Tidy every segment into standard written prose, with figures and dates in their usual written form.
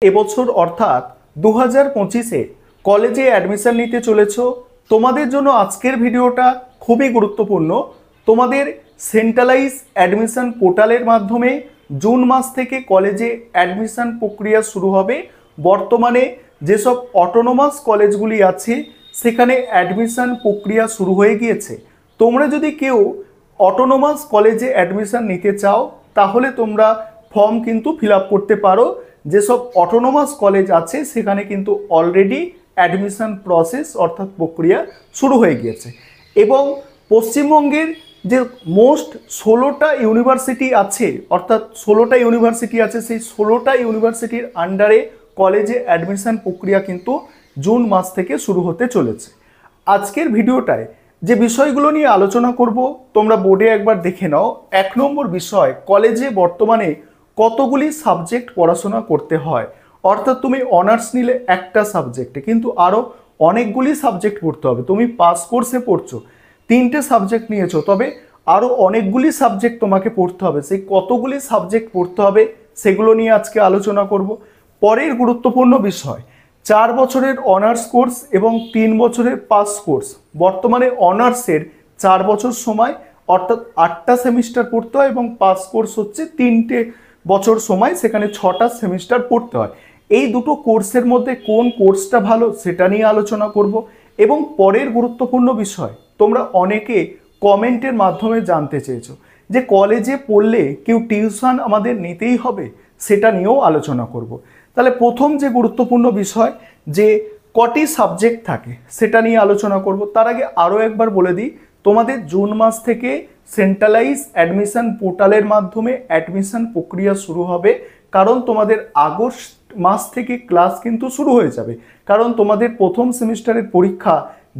এবছর অর্থাৎ 2025-এ কলেজে অ্যাডমিশন নিতে চলেছ। তোমাদের জন্য আজকের ভিডিওটা খুবই গুরুত্বপূর্ণ। তোমাদের সেন্ট্রালাইজ অ্যাডমিশন পোর্টালের মাধ্যমে জুন মাস থেকে কলেজে অ্যাডমিশন প্রক্রিয়া শুরু হবে। বর্তমানে যেসব অটোনোমাস কলেজগুলি আছে সেখানে অ্যাডমিশন প্রক্রিয়া শুরু হয়ে গিয়েছে। তোমরা যদি কেউ অটোনোমাস কলেজে অ্যাডমিশন নিতে চাও তাহলে তোমরা ফর্ম কিন্তু ফিল আপ করতে পারো। যেসব অটোনোমাস কলেজ আছে সেখানে কিন্তু অলরেডি অ্যাডমিশন প্রসেস অর্থাৎ প্রক্রিয়া শুরু হয়ে গিয়েছে। এবং পশ্চিমবঙ্গের যে মোস্ট 16টা ইউনিভার্সিটি আছে অর্থাৎ 16টা ইউনিভার্সিটি আছে, সেই 16টা ইউনিভার্সিটির আন্ডারে কলেজে অ্যাডমিশন প্রক্রিয়া কিন্তু জুন মাস থেকে শুরু হতে চলেছে। আজকের ভিডিওটায় যে বিষয়গুলো নিয়ে আলোচনা করব তোমরা বোর্ডে একবার দেখে নাও। 1 নম্বর বিষয়, কলেজে বর্তমানে কতগুলি সাবজেক্ট পড়াশোনা করতে হয়। অর্থাৎ তুমি অনার্স নিলে একটা সাবজেক্টে কিন্তু আরও অনেকগুলি সাবজেক্ট পড়তে হবে। তুমি পাস কোর্সে পড়ছো, 3টে সাবজেক্ট নিয়েছো, তবে আরও অনেকগুলি সাবজেক্ট তোমাকে পড়তে হবে। সেই কতগুলি সাবজেক্ট পড়তে হবে সেগুলো নিয়ে আজকে আলোচনা করব। পরের গুরুত্বপূর্ণ বিষয়, 4 বছরের অনার্স কোর্স এবং 3 বছরের পাস কোর্স। বর্তমানে অনার্সের 4 বছর সময় অর্থাৎ 8টা সেমিস্টার পড়তে হয় এবং পাস কোর্স হচ্ছে 3টে বছর সময়, সেখানে 6টা সেমিস্টার পড়তে হয়। এই দুটো কোর্সের মধ্যে কোন কোর্সটা ভালো সেটা নিয়ে আলোচনা করব। এবং পরের গুরুত্বপূর্ণ বিষয়, তোমরা অনেকে কমেন্টের মাধ্যমে জানতে চেয়েছো যে কলেজে পড়লে কেউ টিউশন আমাদের নিতেই হবে, সেটা নিয়েও আলোচনা করব। তাহলে প্রথম যে গুরুত্বপূর্ণ বিষয় যে কটি সাবজেক্ট থাকে সেটা নিয়ে আলোচনা করব। তার আগে আরও একবার বলে দিই, তোমাদের জুন মাস থেকে সেন্ট্রালাইজ অ্যাডমিশন পোর্টালের মাধ্যমে অ্যাডমিশন প্রক্রিয়া শুরু হবে। কারণ তোমাদের আগস্ট মাস থেকে ক্লাস কিন্তু শুরু হয়ে যাবে। কারণ তোমাদের প্রথম সেমিস্টারের পরীক্ষা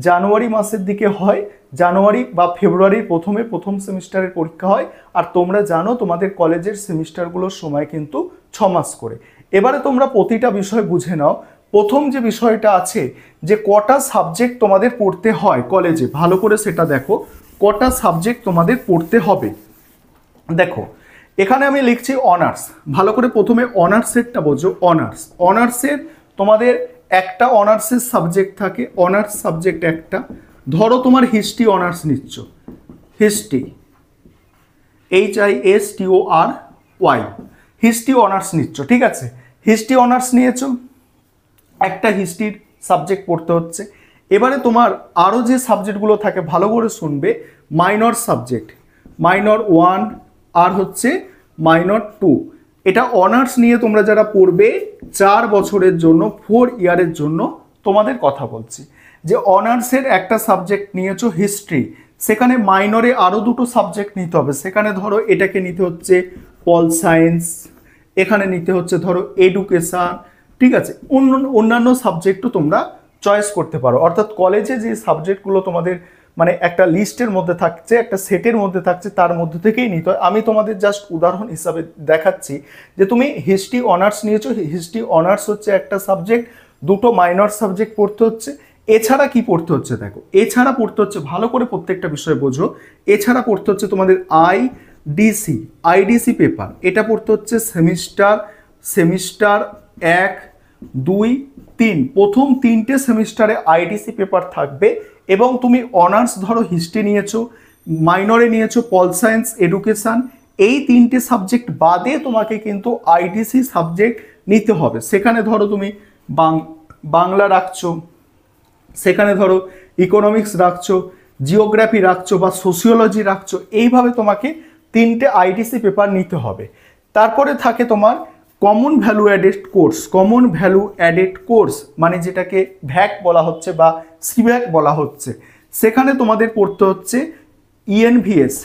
জানুয়ারি মাসের দিকে হয়, জানুয়ারি বা ফেব্রুয়ারির প্রথম সেমিস্টারের পরীক্ষা হয়। আর তোমরা জানো তোমাদের কলেজের সেমিস্টারগুলোর সময় কিন্তু 6 মাস করে। এবারে তোমরা প্রতিটা বিষয় বুঝে নাও। প্রথম যে বিষয়টা আছে যে কটা সাবজেক্ট তোমাদের পড়তে হয় কলেজে, ভালো করে সেটা দেখো। কটা সাবজেক্ট তোমাদের পড়তে হবে দেখো, এখানে আমি লিখছি অনার্স। ভালো করে প্রথমে অনার্সেরটা বোঝো। অনার্সের তোমাদের একটা অনার্সের সাবজেক্ট থাকে, অনার্স সাবজেক্ট একটা। ধরো তোমার হিস্ট্রি অনার্স নিচ্ছ, হিস্ট্রি HISTORY হিস্ট্রি অনার্স নিচ্ছ, ঠিক আছে। হিস্ট্রি অনার্স নিয়েছো, একটা হিস্ট্রির সাবজেক্ট পড়তে হচ্ছে। এবারে তোমার আরও যে সাবজেক্টগুলো থাকে ভালো করে শুনবে। মাইনর সাবজেক্ট, মাইনর 1 আর হচ্ছে মাইনর 2। এটা অনার্স নিয়ে তোমরা যারা পড়বে 4 বছরের জন্য, 4 ইয়ারের জন্য তোমাদের কথা বলছি। যে অনার্সের একটা সাবজেক্ট নিয়েছো হিস্ট্রি, সেখানে মাইনরে আরও দুটো সাবজেক্ট নিতে হবে। সেখানে ধরো এটাকে নিতে হচ্ছে পল সায়েন্স, এখানে নিতে হচ্ছে ধরো এডুকেশান, ঠিক আছে। অন্যান্য সাবজেক্টও তোমরা চয়েস করতে পারো। অর্থাৎ কলেজে যে সাবজেক্টগুলো তোমাদের মানে একটা লিস্টের মধ্যে থাকছে, একটা সেটের মধ্যে থাকছে, তার মধ্যে থেকেই নিতে হয়। আমি তোমাদের জাস্ট উদাহরণ হিসাবে দেখাচ্ছি যে তুমি হিস্ট্রি অনার্স নিয়েছো, হিস্ট্রি অনার্স হচ্ছে একটা সাবজেক্ট, দুটো মাইনর সাবজেক্ট পড়তে হচ্ছে। এছাড়া কি পড়তে হচ্ছে দেখো, এছাড়া পড়তে হচ্ছে, ভালো করে প্রত্যেকটা বিষয় বোঝো। এছাড়া পড়তে হচ্ছে তোমাদের আইডিসি পেপার, এটা পড়তে হচ্ছে সেমিস্টার 1, 2, 3, প্রথম 3টে সেমিস্টারে আইডিসি পেপার থাকবে। এবং তুমি অনার্স ধরো হিস্ট্রি নিয়েছো, মাইনরে নিয়েছো পল সায়েন্স, এডুকেশান, এই 3টে সাবজেক্ট বাদে তোমাকে কিন্তু আইডিসি সাবজেক্ট নিতে হবে। সেখানে ধরো তুমি বাংলা রাখছো, সেখানে ধরো ইকোনমিক্স রাখছো, জিওগ্রাফি রাখছো বা সোশিওলজি রাখছো। এইভাবে তোমাকে 3টে আইডিসি পেপার নিতে হবে। তারপরে থাকে তোমার কমন ভ্যালু অ্যাডেড কোর্স, মানে যেটাকে ভ্যাক বলা হচ্ছে বা সিভ্যাক বলা হচ্ছে। সেখানে তোমাদের পড়তে হচ্ছে ইএনভিএস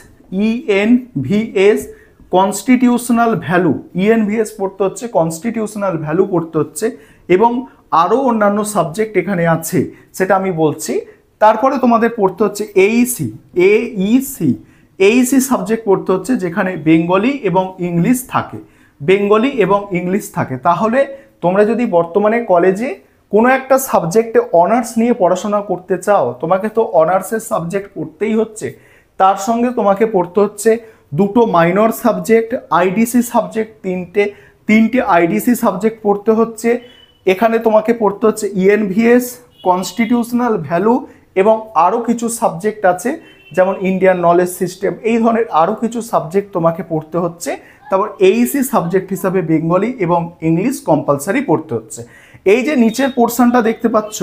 কনস্টিটিউশনাল ভ্যালু, ইএনভিএস পড়তে হচ্ছে, কনস্টিটিউশনাল ভ্যালু পড়তে হচ্ছে। এবং আরও অন্যান্য সাবজেক্ট এখানে আছে, সেটা আমি বলছি। তারপরে তোমাদের পড়তে হচ্ছে এইসি সাবজেক্ট পড়তে হচ্ছে, যেখানে বেঙ্গলি এবং ইংলিশ থাকে। তাহলে তোমরা যদি বর্তমানে কলেজে কোনো একটা সাবজেক্টে অনার্স নিয়ে পড়াশোনা করতে চাও, তোমাকে তো অনার্সের সাবজেক্ট পড়তেই হচ্ছে। তার সঙ্গে তোমাকে পড়তে হচ্ছে দুটো মাইনর সাবজেক্ট, আইডিসি সাবজেক্ট তিনটে আইডিসি সাবজেক্ট পড়তে হচ্ছে, এখানে তোমাকে পড়তে হচ্ছে ইএনভিএস, কনস্টিটিউশনাল ভ্যালু এবং আরও কিছু সাবজেক্ট আছে যেমন ইন্ডিয়ান নলেজ সিস্টেম, এই ধরনের আরও কিছু সাবজেক্ট তোমাকে পড়তে হচ্ছে। তারপর এইসি সাবজেক্ট হিসাবে বেঙ্গলি এবং ইংলিশ কম্পালসারি পড়তে হচ্ছে। এই যে নিচের পোর্শনটা দেখতে পাচ্ছ,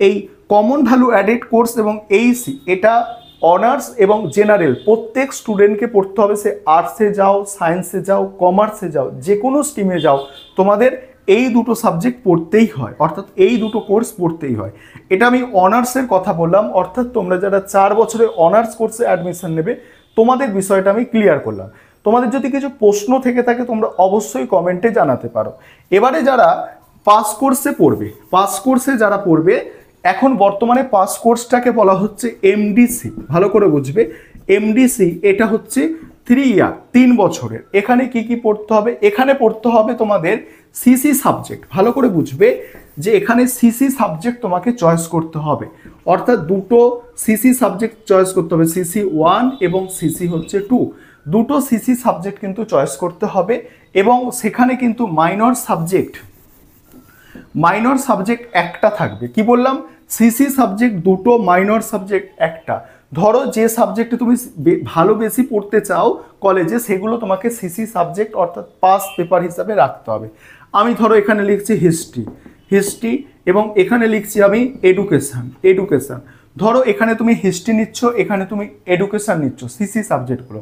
এই কমন ভ্যালু অ্যাডেড কোর্স এবং এইসি, এটা অনার্স এবং জেনারেল প্রত্যেক স্টুডেন্টকে পড়তে হবে। সে আর্টসে যাও, সায়েন্সে যাও, কমার্সে যাও, যে কোনো স্ট্রিমে যাও, তোমাদের এই দুটো সাবজেক্ট পড়তেই হয়, অর্থাৎ এই দুটো কোর্স পড়তেই হয়। এটা আমি অনার্সের কথা বললাম, অর্থাৎ তোমরা যারা 4 বছরে অনার্স কোর্সে অ্যাডমিশন নেবে তোমাদের বিষয়টা আমি ক্লিয়ার করলাম। তোমাদের যদি কিছু প্রশ্ন থেকে থাকে তোমরা অবশ্যই কমেন্টে জানাতে পারো। এবারে যারা পাস কোর্সে পড়বে, পাস কোর্সে যারা পড়বে, এখন বর্তমানে পাস কোর্সটাকে বলা হচ্ছে এমডিসি, ভালো করে বুঝবে। এমডিসি এটা হচ্ছে 3 ইয়ার, 3 বছরের। এখানে কি কি পড়তে হবে? এখানে পড়তে হবে তোমাদের সিসি সাবজেক্ট, ভালো করে বুঝবে যে এখানে সিসি সাবজেক্ট তোমাকে চয়েস করতে হবে, অর্থাৎ দুটো সিসি সাবজেক্ট চয়েস করতে হবে, সিসি 1 এবং সিসি হচ্ছে 2, দুটো সিসি সাবজেক্ট কিন্তু চয়েস করতে হবে। এবং সেখানে কিন্তু মাইনর সাবজেক্ট একটা থাকবে। কি বললাম? সিসি সাবজেক্ট দুটো, মাইনর সাবজেক্ট একটা। ধরো যে সাবজেক্টে তুমি ভালো বেশি পড়তে চাও কলেজে, সেগুলো তোমাকে সিসি সাবজেক্ট অর্থাৎ পাস পেপার হিসাবে রাখতে হবে। আমি ধরো এখানে লিখছি হিস্ট্রি এবং এখানে লিখছি আমি এডুকেশন। ধরো এখানে তুমি হিস্ট্রি নিচ্ছ, এখানে তুমি এডুকেশন নিচ্ছ, সিসি সাবজেক্টগুলো।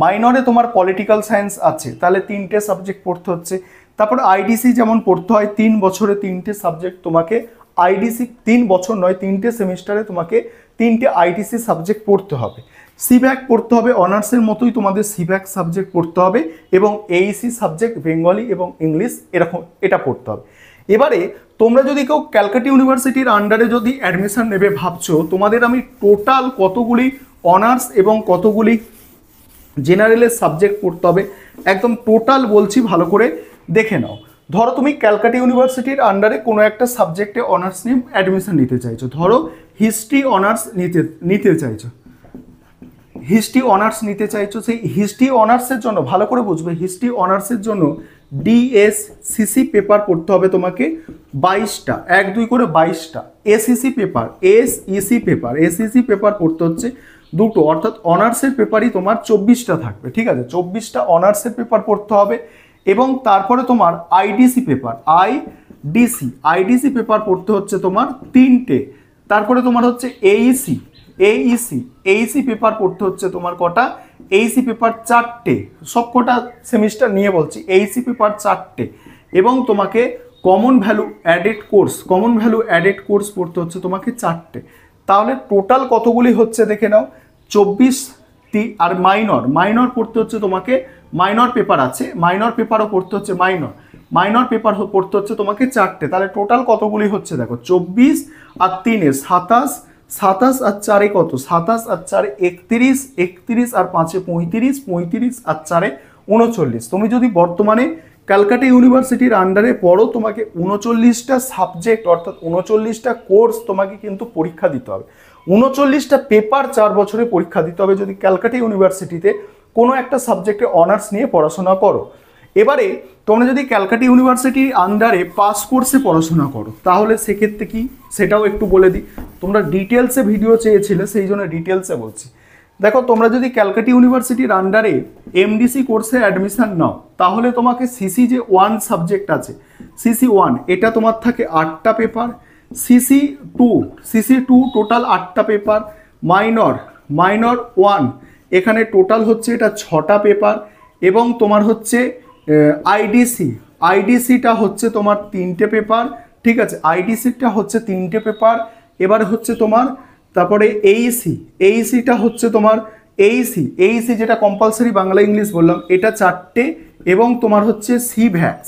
মাইনরে তোমার পলিটিক্যাল সায়েন্স আছে, তাহলে 3টে সাবজেক্ট পড়তে হচ্ছে। তারপর আইডিসি যেমন পড়তে হয় 3 বছরে 3টে সাবজেক্ট, তোমাকে আইডিসি 3 বছর নয় 3টে সেমিস্টারে তোমাকে 3টে আইডিসি সাবজেক্ট পড়তে হবে। সিভ্যাক পড়তে হবে, অনার্সের মতোই তোমাদের সিভ্যাক সাবজেক্ট পড়তে হবে এবং এইসি সাবজেক্ট বেঙ্গলি এবং ইংলিশ এরকম এটা পড়তে হবে। এবারে তোমরা যদি কেউ ক্যালকাটা ইউনিভার্সিটির আন্ডারে যদি অ্যাডমিশন নেবে ভাবছো, তোমাদের আমি টোটাল কতগুলি অনার্স এবং কতগুলি জেনারেলের সাবজেক্ট পড়তে হবে একদম টোটাল বলছি, ভালো করে দেখে নাও। ধরো তুমি ক্যালকাটা ইউনিভার্সিটির আন্ডারে কোনো একটা সাবজেক্টে অনার্স নিয়ে অ্যাডমিশন নিতে চাইছো, ধরো হিস্ট্রি অনার্স নিতে চাইছো। সেই হিস্ট্রি অনার্সের জন্য ভালো করে বুঝবে, হিস্ট্রি অনার্সের জন্য ডিএসসিসি পেপার পড়তে হবে তোমাকে 22টা, 1-2 করে 22টা। এসইসি পেপার পড়তে হচ্ছে 2টো, অর্থাৎ অনার্সের পেপারই তোমার 24টা থাকবে, ঠিক আছে? 24টা অনার্সের পেপার পড়তে হবে। এবং তারপরে তোমার আইডিসি পেপার পড়তে হচ্ছে তোমার 3টে। তারপরে তোমার হচ্ছে এইসি পেপার পড়তে হচ্ছে তোমার কটা? এইসি পেপার 4টে, সব কটা সেমিস্টার নিয়ে বলছি, এইসি পেপার 4টে। এবং তোমাকে কমন ভ্যালু অ্যাডেড কোর্স পড়তে হচ্ছে তোমাকে 4টে। তাহলে টোটাল কতগুলি হচ্ছে দেখে নাও, 24। আর মাইনর পড়তে হচ্ছে তোমাকে, মাইনর পেপার আছে, মাইনর পেপারও পড়তে হচ্ছে, মাইনর পেপার পড়তে হচ্ছে তোমাকে 4টে। তাহলে টোটাল কতগুলি হচ্ছে দেখো, 24 আর 3-এ 27, 27 আর 4-এ কত? 27 আর 4-এ 31, 31 আর 5-এ 35, 35 আর 4-এ 39। তুমি যদি বর্তমানে ক্যালকাটা ইউনিভার্সিটির আন্ডারে পড়ো, তোমাকে 39টা সাবজেক্ট অর্থাৎ 39টা কোর্স তোমাকে কিন্তু পরীক্ষা দিতে হবে, 39টা পেপার 4 বছরে পরীক্ষা দিতে হবে যদি ক্যালকাটা ইউনিভার্সিটিতে কোনো একটা সাবজেক্টে অনার্স নিয়ে পড়াশোনা করো। এবারে তোমরা যদি ক্যালকাটা ইউনিভার্সিটির আন্ডারে পাস কোর্সে পড়াশোনা করো, তাহলে সেক্ষেত্রে কি সেটাও একটু বলে দিই। তোমরা ডিটেলসে ভিডিও চেয়েছিলে, সেই জন্য ডিটেলসে বলছি। দেখো, তোমরা যদি ক্যালকাটা ইউনিভার্সিটির আন্ডারে এমডিসি কোর্সে অ্যাডমিশন নাও, তাহলে তোমাকে সিসি যে 1 সাবজেক্ট আছে, সিসি 1 এটা তোমার থাকে 8টা পেপার, সিসি 2 টোটাল 8টা পেপার, মাইনর 1 এখানে টোটাল হচ্ছে এটা 6টা পেপার। এবং তোমার হচ্ছে আইডিসিটা হচ্ছে তোমার 3টে পেপার, ঠিক আছে? আইডিসিটা হচ্ছে 3টে পেপার। এবারে হচ্ছে তোমার তারপরে এইসিটা হচ্ছে তোমার এইসি যেটা কম্পালসারি বাংলা ইংলিশ বললাম, এটা 4টে। এবং তোমার হচ্ছে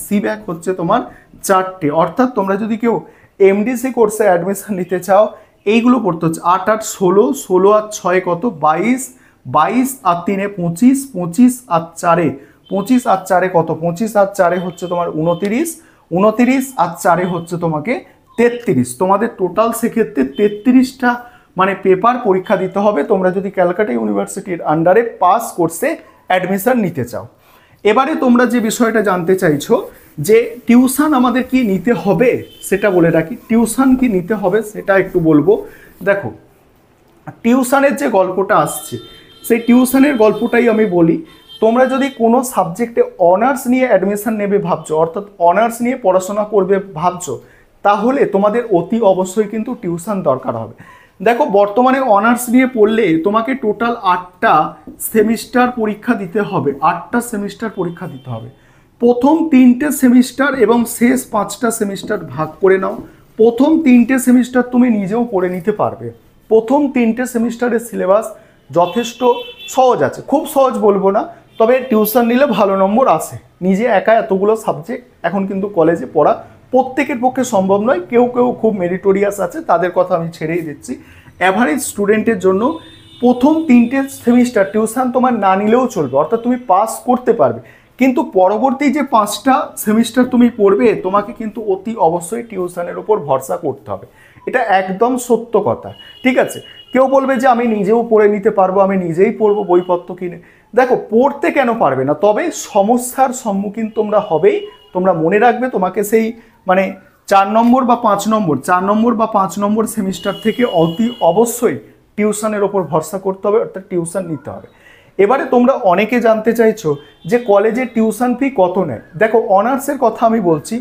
সিভ্যাক হচ্ছে তোমার 4টে। অর্থাৎ তোমরা যদি কেউ এমডিসি কোর্সে অ্যাডমিশন নিতে চাও, এইগুলো পড়তে হচ্ছে 8 আর 16, 16 আর 6 কত? 22, 22 আর 3-এ 25, 25 আর 4-এ 25 আর 4-এ কত? 25 আর 4-এ হচ্ছে তোমার 29, 29 আর 4-এ হচ্ছে তোমাকে 33। তোমাদের টোটাল সেক্ষেত্রে 33টা মানে পেপার পরীক্ষা দিতে হবে তোমরা যদি ক্যালকাটা ইউনিভার্সিটির আন্ডারে পাস কোর্সে অ্যাডমিশন নিতে চাও। এবারে তোমরা যে বিষয়টা জানতে চাইছো যে টিউশন আমাদের কি নিতে হবে সেটা বলে রাখি। টিউশন কি নিতে হবে সেটা একটু বলবো। দেখো, টিউশনের যে গল্পটা আসছে সেই টিউশনের গল্পটাই আমি বলি। তোমরা যদি কোনো সাবজেক্টে অনার্স নিয়ে অ্যাডমিশন নেবে ভাবছো, অর্থাৎ অনার্স নিয়ে পড়াশোনা করবে ভাবছো, তাহলে তোমাদের অতি অবশ্যই কিন্তু টিউশন দরকার হবে। দেখো, বর্তমানে অনার্স নিয়ে পড়লে তোমাকে টোটাল 8টা সেমিস্টার পরীক্ষা দিতে হবে, 8টা সেমিস্টার পরীক্ষা দিতে হবে। প্রথম 3টে সেমিস্টার এবং শেষ 5টা সেমিস্টার ভাগ করে নাও। প্রথম 3টে সেমিস্টার তুমি নিজেও পড়ে নিতে পারবে। প্রথম 3টে সেমিস্টারের সিলেবাস যথেষ্ট সহজ আছে, খুব সহজ বলবো না, তবে টিউশন নিলে ভালো নম্বর আসে। নিজে একা এতগুলো সাবজেক্ট এখন কিন্তু কলেজে পড়া প্রত্যেকের পক্ষে সম্ভব নয়, কেউ কেউ খুব মেরিটোরিয়াস আছে, তাদের কথা আমি ছেড়েই দিচ্ছি। অ্যাভারেজ স্টুডেন্টের জন্য প্রথম 3টে সেমিস্টার টিউশন তোমার না নিলেও চলবে, অর্থাৎ তুমি পাস করতে পারবে। কিন্তু পরবর্তী যে 5টা সেমিস্টার তুমি পড়বে, তোমাকে কিন্তু অতি অবশ্যই টিউশনের উপর ভরসা করতে হবে। এটা একদম সত্য কথা, ঠিক আছে? কেউ বলবে যে আমি নিজেও পড়ে নিতে পারবো, আমি নিজেই পড়বো বইপত্র কিনে। দেখো, পড়তে কেন পারবে না, তবে সমস্যার সম্মুখীন তোমরা হবেই। তোমরা মনে রাখবে, তোমাকে সেই মানে 4 নম্বর বা 5 নম্বর সেমিস্টার থেকে অতি অবশ্যই টিউশনের ওপর ভরসা করতে হবে, অর্থাৎ টিউশন নিতে হবে। এবারে তোমরা অনেকে জানতে চাইছো যে কলেজে টিউশন ফি কত নেয়। দেখো, অনার্সের কথা আমি বলছি।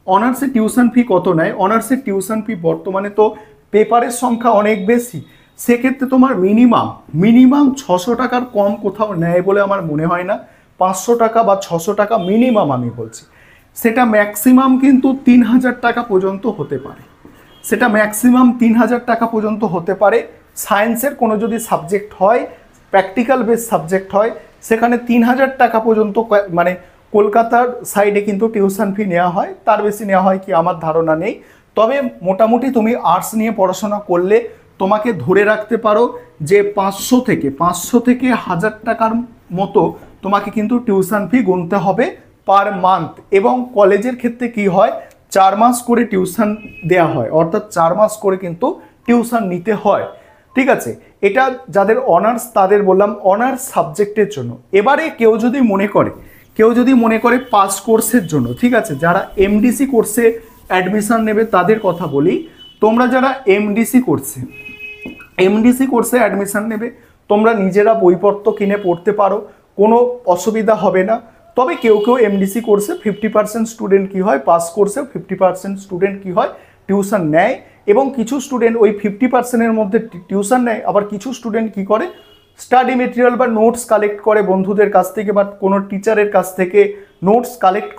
অনার্সে টিউশন ফি কত নেয়? অনার্সের টিউশন ফি বর্তমানে তো পেপারের সংখ্যা অনেক বেশি, সেক্ষেত্রে তোমার মিনিমাম 600 টাকার কম কোথাও নেয় বলে আমার মনে হয় না। 500 টাকা বা 600 টাকা মিনিমাম আমি বলছি। সেটা ম্যাক্সিমাম কিন্তু 3000 টাকা পর্যন্ত হতে পারে। সায়েন্সের কোনো যদি সাবজেক্ট হয়, প্র্যাকটিক্যাল বেস সাবজেক্ট হয়, সেখানে 3000 টাকা পর্যন্ত মানে কলকাতার সাইডে কিন্তু টিউশন ফি নেওয়া হয়। তার বেশি নেওয়া হয় কি আমার ধারণা নেই। তবে মোটামুটি তুমি আর্টস নিয়ে পড়াশোনা করলে তোমাকে ধরে রাখতে পারো যে 500 থেকে 1000 টাকার মতো তোমাকে কিন্তু টিউশন ফি গুনতে হবে পার মান্থ। এবং কলেজের ক্ষেত্রে কি হয়, 4 মাস করে টিউশন দেওয়া হয়, অর্থাৎ 4 মাস করে কিন্তু টিউশন নিতে হয়, ঠিক আছে? এটা যাদের অনার্স, তাদের বললাম অনার্স সাবজেক্টের জন্য। এবারে কেউ যদি মনে করে পাস কোর্সের জন্য, ঠিক আছে, যারা এমডিসি কোর্সে অ্যাডমিশন নেবে তাদের কথা বলি। তোমরা যারা এমডিসি কোর্সে অ্যাডমিশন নেবে, তোমরা নিজেরা বইপত্র কিনে পড়তে পারো, কোনো অসুবিধা হবে না। তবে কেউ এমডিসি কোর্সে 50% স্টুডেন্ট কি হয়, পাস কোর্সেও 50% স্টুডেন্ট কি হয়, টিউশন নেয়। এবং কিছু স্টুডেন্ট ওই 50%-এর মধ্যে টিউশন নেয়, আবার কিছু স্টুডেন্ট কি করে, স্টাডি মেটেরিয়াল বা নোটস কালেক্ট করে বন্ধুদের কাছ থেকে বা কোনো টিচারের কাছ থেকে নোটস কালেক্ট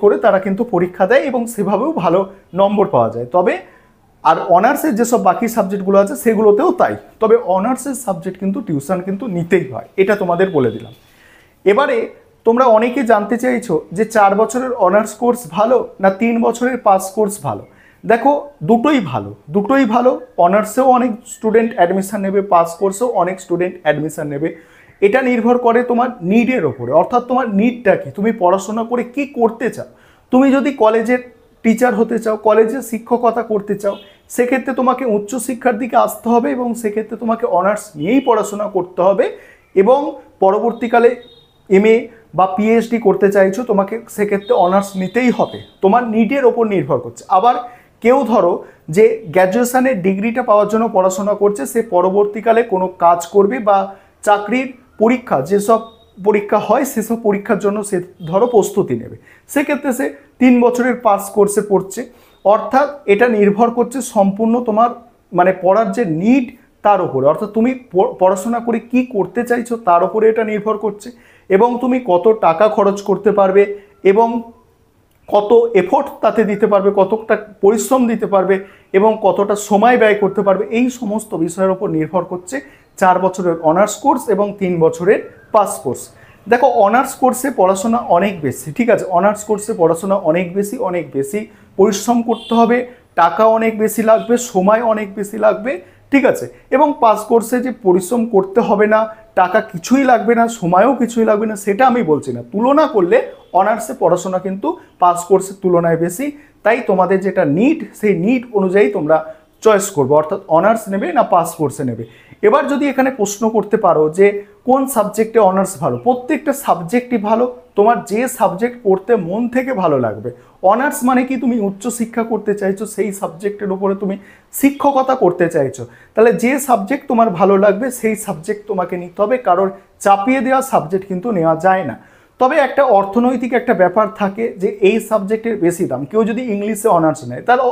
করে তারা কিন্তু পরীক্ষা দেয় এবং সেভাবেও ভালো নম্বর পাওয়া যায়। তবে আর অনার্সের যেসব বাকি সাবজেক্টগুলো আছে সেগুলোতেও তাই, তবে অনার্সের সাবজেক্ট কিন্তু টিউশন কিন্তু নিতেই হয়, এটা তোমাদের বলে দিলাম। এবারে তোমরা অনেকে জানতে চাইছো যে 4 বছরের অনার্স কোর্স ভালো না 3 বছরের পাস কোর্স ভালো। দেখো, দুটোই ভালো। অনার্সেও অনেক স্টুডেন্ট অ্যাডমিশন নেবে, পাস কোর্সেও অনেক স্টুডেন্ট অ্যাডমিশন নেবে। এটা নির্ভর করে তোমার নিডের ওপরে, অর্থাৎ তোমার নিডটা কি, তুমি পড়াশোনা করে কি করতে চাও। তুমি যদি কলেজের টিচার হতে চাও, কলেজে শিক্ষকতা করতে চাও, সেক্ষেত্রে তোমাকে উচ্চশিক্ষার দিকে আসতে হবে এবং সেক্ষেত্রে তোমাকে অনার্স নিয়েই পড়াশোনা করতে হবে। এবং পরবর্তীকালে এমএ বা পিএইচডি করতে চাইছো, তোমাকে সেক্ষেত্রে অনার্স নিতেই হবে, তোমার নিডের ওপর নির্ভর করছে। আবার কেউ ধরো যে গ্র্যাজুয়েশনের ডিগ্রিটা পাওয়ার জন্য পড়াশোনা করছে, সে পরবর্তীকালে কোনো কাজ করবে বা চাকরির পরীক্ষা, যেসব পরীক্ষা হয় সেসব পরীক্ষার জন্য সে ধরো প্রস্তুতি নেবে, সেক্ষেত্রে সে 3 বছরের পাস কোর্সে পড়ছে। অর্থাৎ এটা নির্ভর করছে সম্পূর্ণ তোমার মানে পড়ার যে নিড তার উপরে, অর্থাৎ তুমি পড়াশোনা করে কি করতে চাইছো তার উপরে এটা নির্ভর করছে। এবং তুমি কত টাকা খরচ করতে পারবে এবং কত এফোর্ট তাতে দিতে পারবে, কতটা পরিশ্রম দিতে পারবে এবং কতটা সময় ব্যয় করতে পারবে, এই সমস্ত বিষয়ের উপর নির্ভর করছে 4 বছরের অনার্স কোর্স এবং 3 বছরের পাস কোর্স। দেখো, অনার্স কোর্সে পড়াশোনা অনেক বেশি, ঠিক আছে, অনার্স কোর্সে পড়াশোনা অনেক বেশি পরিশ্রম করতে হবে, টাকা অনেক বেশি লাগবে, সময় অনেক বেশি লাগবে, ঠিক আছে। এবং পাস কোর্সে যে পরিশ্রম করতে হবে না, টাকা কিছুই লাগবে না, সময়ও কিছুই লাগবে না, সেটা আমি বলছি না। তুলনা করলে অনার্সে পড়াশোনা কিন্তু পাস কোর্সের তুলনায় বেশি। তাই তোমাদের যেটা নিড, সেই নিড অনুযায়ী তোমরা চয়েস করবে, অর্থাৎ অনার্স নেবে না পাস কোর্সে নেবে। এবার যদি এখানে প্রশ্ন করতে পারো যে কোন সাবজেক্টে অনার্স ভালো, প্রত্যেকটা সাবজেক্টই ভালো, তোমার যে সাবজেক্ট পড়তে মন থেকে ভালো লাগবে। অনার্স মানে কি তুমি উচ্চশিক্ষা করতে চাইছো, সেই সাবজেক্টের উপরে তুমি শিক্ষকতা করতে চাইছো, তাহলে যে সাবজেক্ট তোমার ভালো লাগবে সেই সাবজেক্ট তোমাকে নিতে হবে, কারোর চাপিয়ে দেওয়া সাবজেক্ট কিন্তু নেওয়া যায় না। তবে একটা অর্থনৈতিক একটা ব্যাপার থাকে যে এই সাবজেক্টের বেশি দাম। কেউ যদি ইংলিশে অনার্স নেয় তাহলে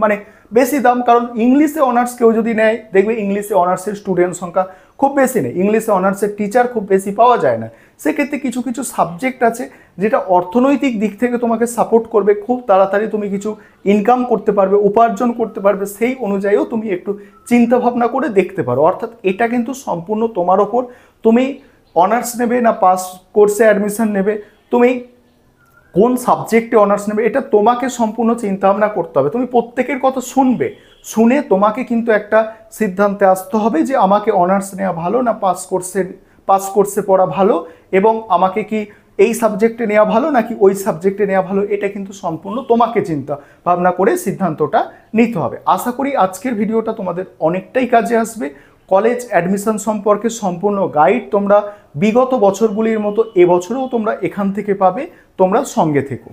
মানে বেশি দাম, কারণ ইংলিশে অনার্স কেউ যদি নেয় দেখবে ইংলিশে অনার্সের স্টুডেন্ট সংখ্যা খুব বেশি নেই, ইংলিশে অনার্সের টিচার খুব বেশি পাওয়া যায় না। সেক্ষেত্রে কিছু কিছু সাবজেক্ট আছে যেটা অর্থনৈতিক দিক থেকে তোমাকে সাপোর্ট করবে, খুব তাড়াতাড়ি তুমি কিছু ইনকাম করতে পারবে, উপার্জন করতে পারবে, সেই অনুযায়ীও তুমি একটু চিন্তা ভাবনা করে দেখতে পারো। অর্থাৎ এটা কিন্তু সম্পূর্ণ তোমার ওপর, তুমি অনার্স নেবে না পাস কোর্সে অ্যাডমিশন নেবে, তুমি কোন সাবজেক্টে অনার্স নেবে, এটা তোমাকে সম্পূর্ণ চিন্তা ভাবনা করতে হবে। তুমি প্রত্যেকের কথা শুনবে, শুনে তোমাকে কিন্তু একটা সিদ্ধান্তে আসতে হবে যে আমাকে অনার্স নেওয়া ভালো না পাস কোর্সে পড়া ভালো, এবং আমাকে কি এই সাবজেক্টে নেওয়া ভালো নাকি ওই সাবজেক্টে নেওয়া ভালো, এটা কিন্তু সম্পূর্ণ তোমাকে চিন্তা ভাবনা করে সিদ্ধান্তটা নিতে হবে। আশা করি আজকের ভিডিওটা তোমাদের অনেকটাই কাজে আসবে। কলেজ অ্যাডমিশন সম্পর্কে সম্পূর্ণ গাইড তোমরা বিগত বছরগুলির মতো এবছরেও তোমরা এখান থেকে পাবে, তোমরা সঙ্গে থেকো।